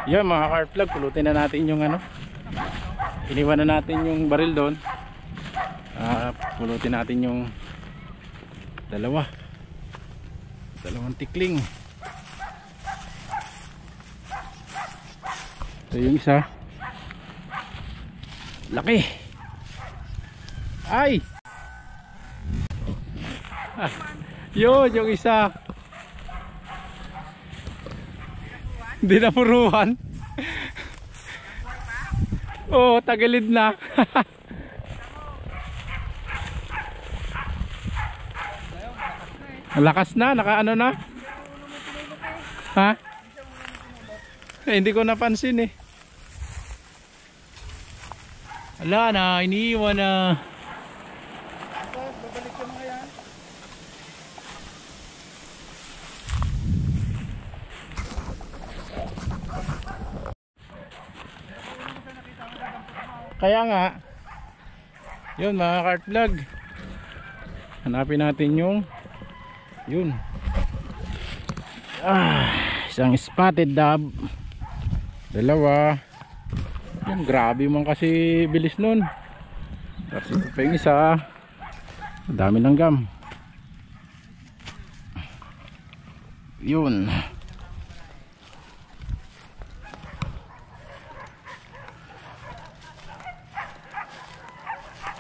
Yan mga car plug, pulutin na natin yung ano. Iniwan na natin yung baril doon. Pulutin natin yung dalawang tikling. Ito yung isa. Laki. Ay. Yun yung isa. Hindi na puruhan. Oh, tagilid na. Lakas na, nakaano na. Ha? Hindi ko napansin eh. Wala na, iniiwan na. Babalik ka mga yan. Kaya nga. Yun mga cart vlog. Hanapin natin yung yun. Isang spotted dove. Dalawa. Yun, grabe man kasi bilis nun. Tapos ito pa yung isa. Dami ng gam. Yun.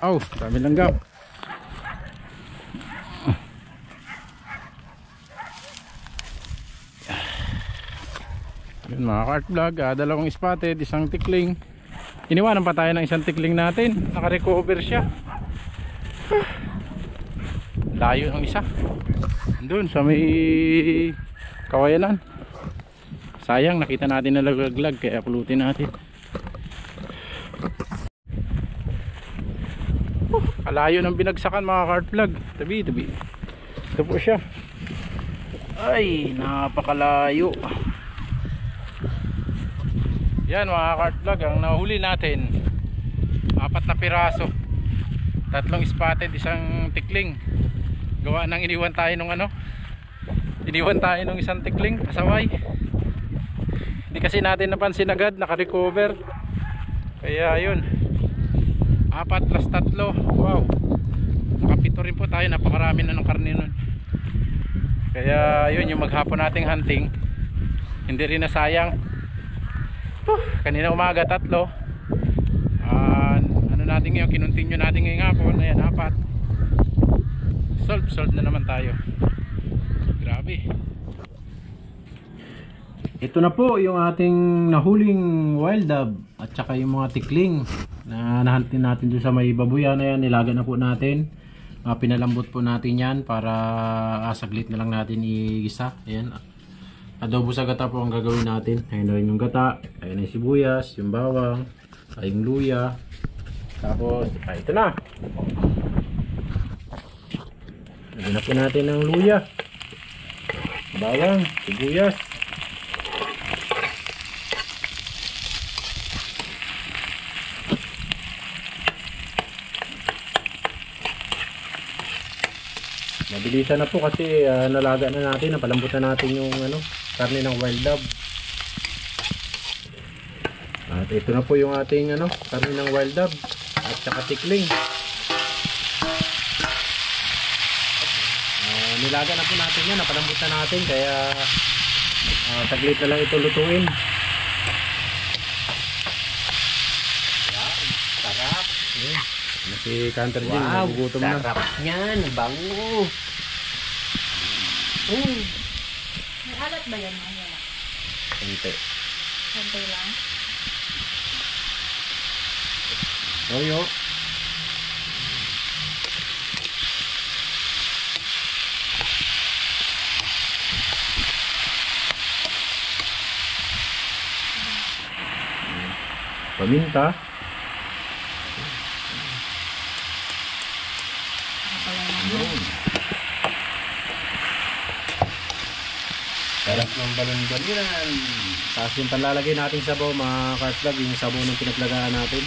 Oh, dami ng gam. Yun mga cart vlog, dalawang spotted, isang tikling. Iniwanan pa tayo ng isang tikling natin. Naka-recover siya. Layo ng isa. Doon sa may kawayanan. Sayang, nakita natin na laglag kaya pulutin natin. Kalayo ng binagsakan mga cart vlog. Tabi. Ito po siya. Ay, napakalayo. Yan mga cart vlog, ang nahuli natin 4 na piraso, 3 spotted, isang tikling. Gawa ng iniwan tayo nung ano, iniwan tayo nung isang tikling kasaway. Hindi kasi natin napansin agad, naka-recover. Kaya yun, 4 plus 3. Wow, nakapito rin po tayo, napakarami na ng karne nun. Kaya yun, yung maghapon nating hunting hindi rin nasayang. Kanina umaga 3. Ano natin ngayon, kinontinue natin ngayong hapon. Ayan, 4. Solve na naman tayo. Grabe. Ito na po yung ating nahuling wild dove at saka yung mga tikling na nahantin natin doon sa may babuyan. Ayan, nilaga na po natin. Pinalambot po natin yan para saglit na lang natin igisa. Ayan, adobo sa gata po ang gagawin natin. Ayun na rin yung gata, ayun na yung sibuyas, yung bawang, ay yung luya. Tapos, ito na. Lagyan na po natin ng luya, bawang, sibuyas. Mabilisan na po kasi nalaga na natin, napalambot na natin yung ano, karne ng wild dove. At ito na po yung ating ano, karne ng wild dove at saka tikling. Nilaga na po natin yan, napalambot na natin, kaya saglit na lang ito lutuin. Sarap. Si Canter Jim, wow, nagugutom na. Sarap yan, bango. May alat ba yan? Konti. Konti lang. Toyo. Paminta. Sarap ng balon-balinan. Tapos yung panlalagay natin sabaw mga cart vlog, yung sabaw ng pinaglagaan natin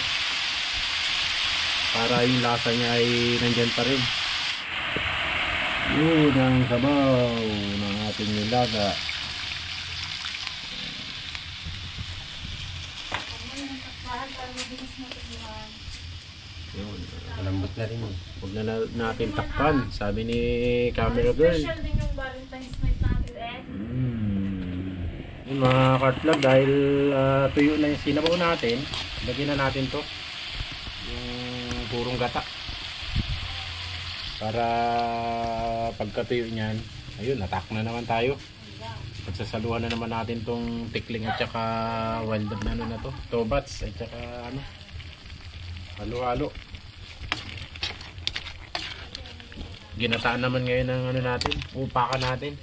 para yung lasa niya ay nandyan pa rin. Yun ang sabaw ng ating nilaga. daan para mabilis matutuhan. Yun, malambot na rin. Huwag na natin takpan, sabi ni camera girl. Special din yung Valentine's night natin eh. Yung mga kartlag, dahil tuyo na yung sinabaw natin, lagyan na natin to yung purong gata para pagkatuyo niyan, ayun, attack na naman tayo. Pagsasaluhan na naman natin tong tikling at saka wild na ano na to, tobats at saka ano, halo-halo. Ginataan naman ngayon ng ano natin, upakan natin.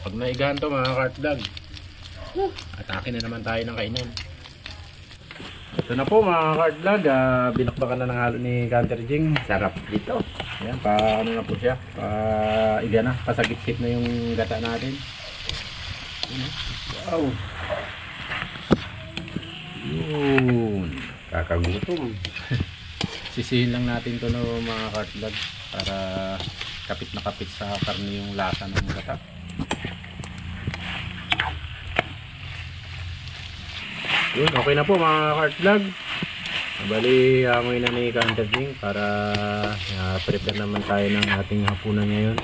Pag naigahan to mga kartdag, atake na naman tayo ng kainan. Ito na po mga kartdag, binakbakan na ng halo ni Canter Jing. Sarap dito. Ayan, ano na po siya, iga na, pasagip-sip na yung gata natin. Wow! Yun! Kakagutom. Sisihin lang natin to no mga kartlag para kapit na kapit sa karne yung lasa ng gata. Yun, okay na po mga kartlag. Bali, amoy na ni Canter Jing para prepare naman tayo ng ating hapunan ngayon.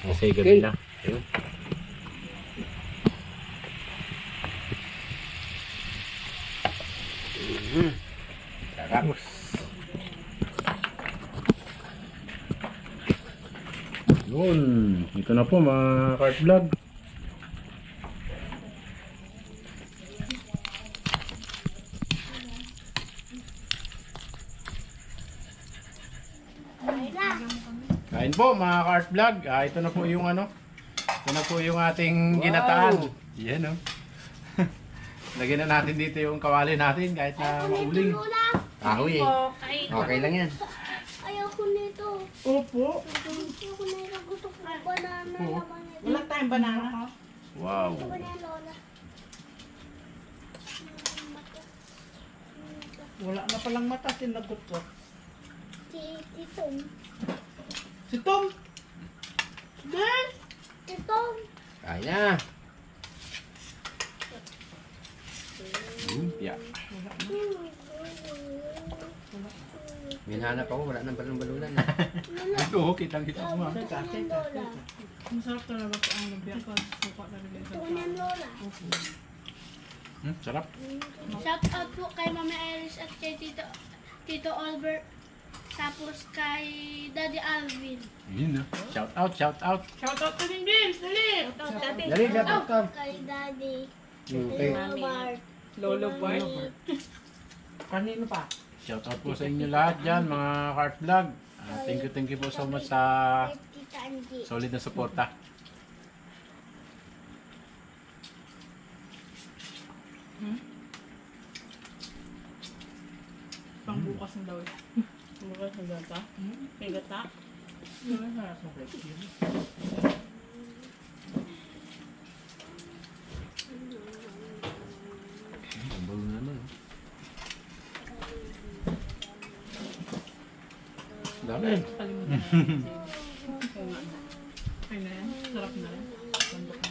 Kasi gabi na. Ayun. Sarap. Yun, ito na po mga kartlag. Kain po mga ka-art vlog. Ito na po yung ano. Ito na po yung ating ginataan. Yan o. Lagyan na natin dito yung kawali natin kahit na mauling. Kahoy eh. Okay lang yan. Ayoko nito. Opo. Ayoko na yung gusto ko banana Oo. naman ito. Wala tayong banana. Wow. Gusto ko na yung lola. Wala na palang mata, sinagot ko. Si Tom. Si Tom! Ben! Si Tom. Kaya. Yeah. Minhanap ako, wala nang balon-balunan. Ito, kitang-kita ko mga. Gusto ko na yung lola. Masarap talaga po ang lumpia ko. Suka talaga Gusto ko na yung lola. Sarap. Shout out po kay Mama Iris at kay Tito Albert. Tapos kay Daddy Alvin. Yun na. Shout out, shout out. Shout out to din James! Dali! Dali, dapat ka. Kay Daddy. Okay. Albert. Lolo Bart. Kanino pa? Shout out po sa inyo lahat dyan mga ka-art vlog. Thank you po so much sa Kay Tita Angie. solid na suporta. Pang bukas na daw. Bukas na gata? May gata? Ang balo na naman. Dami. Ay na yan. Sarap na rin.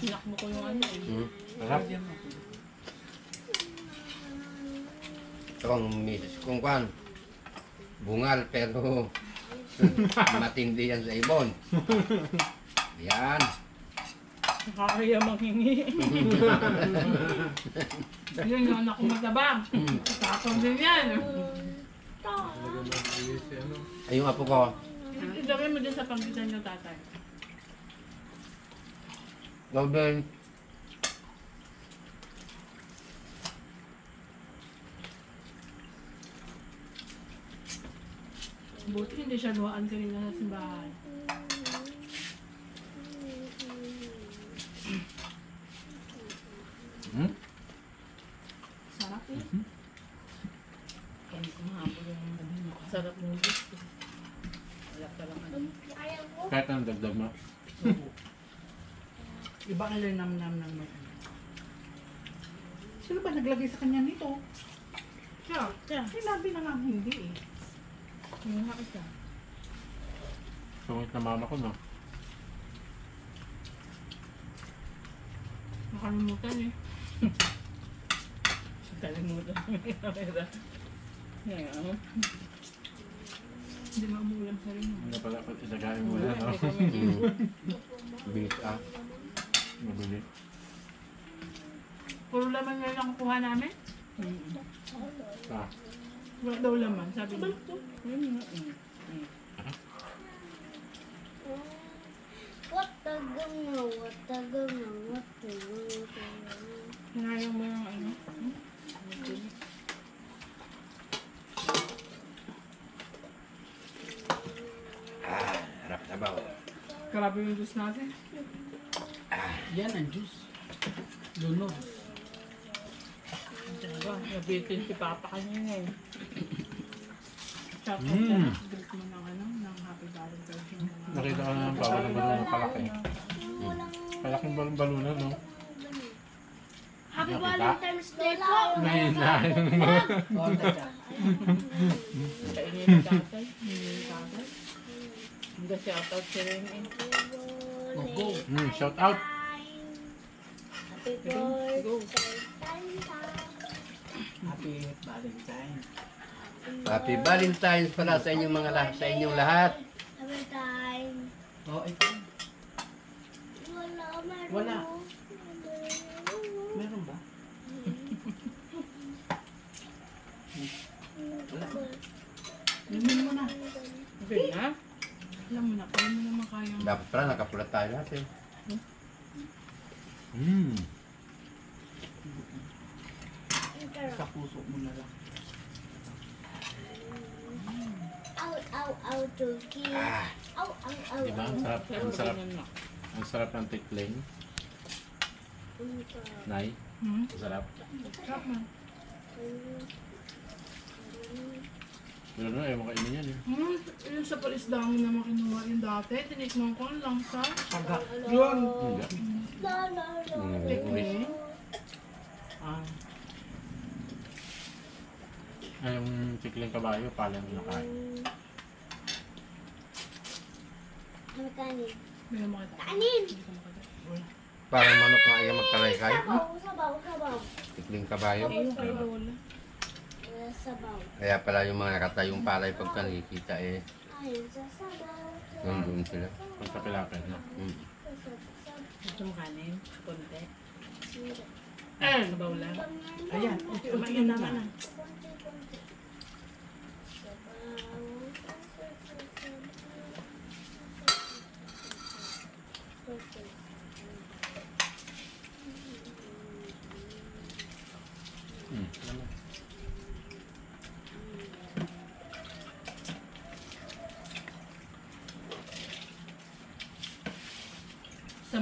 Sinakmo ko yung ano eh. Sarap. Ito ang misis kung kan. Bungal pero matindi yan sa ibon. Yan. Nakakaya manghingi. Yan yung anak ko matabang. Tapang din yan. Ay, yung apo ko, Idawin mo din sa panggitan niyo tatay. golden. Buti hindi siya luhaan kanina sa simbahan. Hmm? Sarap eh. Kami kumahapon yung sarap ng gusto. Wala pa lang ano. Ayaw ko. Kahit anong dagdag mo. Iba na lang nam-nam ng may ano. Sino ba naglagay sa kanya nito? Siya. Sinabi na lang hindi eh. Yung isa. Sungit na mama ko no. Nakalimutan eh. Kalimutan mo yung camera. Ngayon. Hindi mamulam sa rin. Ano pala pag ilagayin mo na, no? Bilis Mabili. Puro laman nga lang kukuha namin? Ah, Wala daw laman, sabi niya. Hinayang mo yung ano? Harap na ba? Grabe yung juice natin. Yan ang juice. Lunod. Diba? Nabitin si Papa kanina eh. Shout out Mm. sa group mo ng ano, ng Happy Valentine's Day. nakita ko na ng balon-balon na palaki. Palaking balon-balon, no? Happy Nakita? Valentine's Day po! Ngayon na. All the time. Kaingin ni tatay. Ni tatay. Hindi shout out si Rene. Go. Shout out. Happy Go. Happy Valentine. Happy Valentine's pala sa inyong mga sa inyong lahat. Happy time. Oh, ito. Wala. Meron ba? Lamin mo na. Okay na? Alam mo na, kaya mo naman kayang... Dapat pala nakapulat tayo lahat eh. Sa puso mo na lang. Turkey. Diba? Ang sarap. Ang sarap. Ganyan na. Ang sarap ng tikling. Nay, Hmm? ang sarap. Sarap man. Pero no, ayaw mo kainin yan eh. Yung sa palisdaan mo naman kinuha yung dati, tinikman ko lang sa... Paga. Yun! Hindi. Tikman. Ah, Ay, yung tikling kabayo, pala yung nakain. Kanin. May makita. Kanin! Hindi ko makita. Parang manok na ayaw magkalaykay. Sabaw. Tikling kabayo. Eh, yung kay Lola. Sabaw. Kaya pala yung mga nakatayong palay pagka nakikita eh. Ayun sa sabaw. Nandun sila. Pagkapilapin, no? Gusto mo kanin? Konti. Sira. Eh, sabaw lang. ayan. Kumain na ka na. Konti. Sabaw. Sa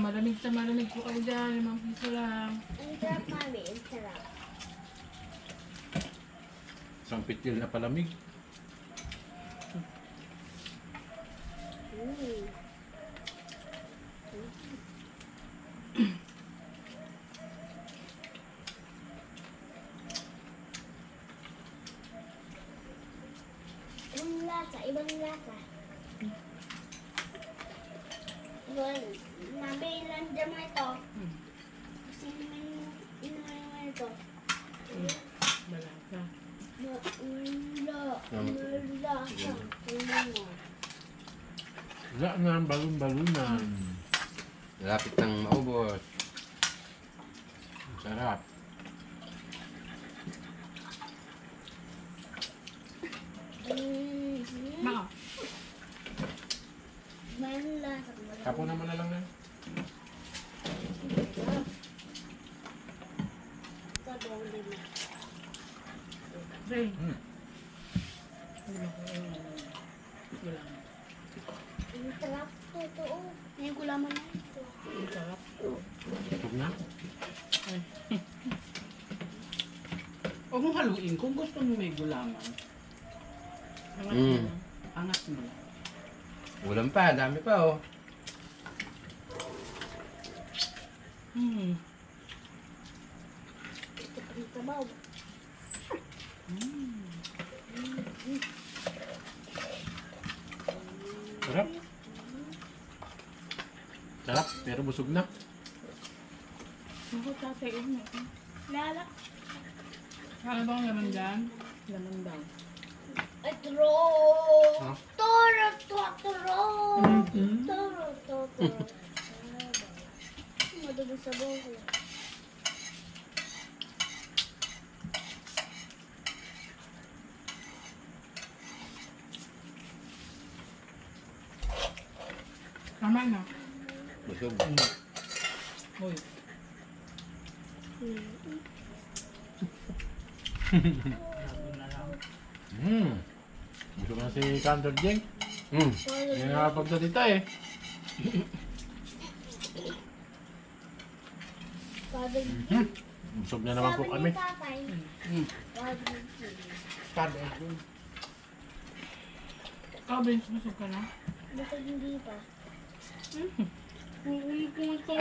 malamig po kayo dyan. 5 piso lang. Ang sarap, mami. Ang sarap. Isang pitil na palamig. Ibang lasa. Nabilan dyan mo ito. Kasi naman inuman mo ito. Malasa. Malasa. Wala na ang balon-balunan. Lapit ng maubos. Ang sarap. Maka. Malasa. Kapo naman na lang na. Sabaw din. Ray. Hmm. Gulang. Ang sarap. Totoo. May gulaman na ito. Ang sarap. Tutog na. Huwag mong haluin kung gusto mo may gulaman. Angat Mm. mo lang. Angat mo. Ulam pa, dami pa oh. Ito pang sabaw. Sarap. Sarap, pero busog na. Ako tatay mo. Lala. Ano bang naman dyan? Laman daw. Ay, turo! Toro, toro! Toro, toro. Madugo sa buho. Tama na. Busog. Uy. Busog na si Cantor Jeng. Hindi nakapagsalita eh. Sabi Busog na naman po sabi kami. ni tatay. Sabi Cabbage. Cabbage, busog ka na? Basta hindi pa. Hindi ko ito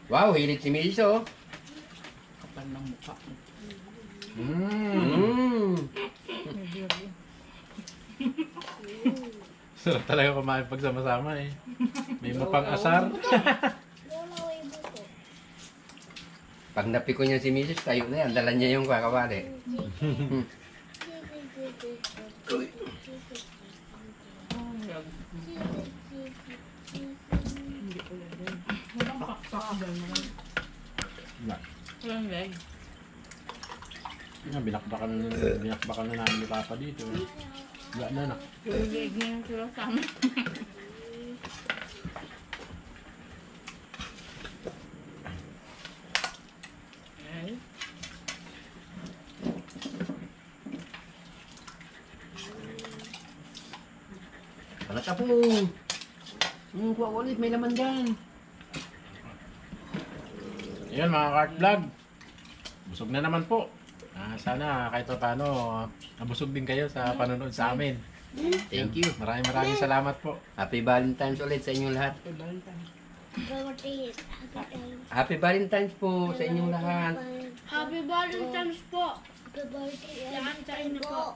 Wow, hilig si Miso. Kapal ng mukha. Sarap talaga kumain pag sama-sama eh. May mapang asar. Lola, way buto. Pag napiko niya si Mrs. tayo na yan. Dala niya yung kakawali. Hindi ko lang. Walang pakpak dyan naman. Wala. Walang leg. Binakbakan na namin ni Papa dito. Wala na na. Yung leg na yung sila sa amin. Ay. Alat po. Kuha ulit, may laman dyan. Ayan mga Kart Vlog. Busog na naman po. Sana kahit pa paano nabusog din kayo sa panonood sa amin. Thank you. Maraming salamat po. Happy Valentine's ulit sa inyong lahat. Gawin. Happy Valentine's po sa inyong lahat. Happy Valentine's po. Happy Valentine's po.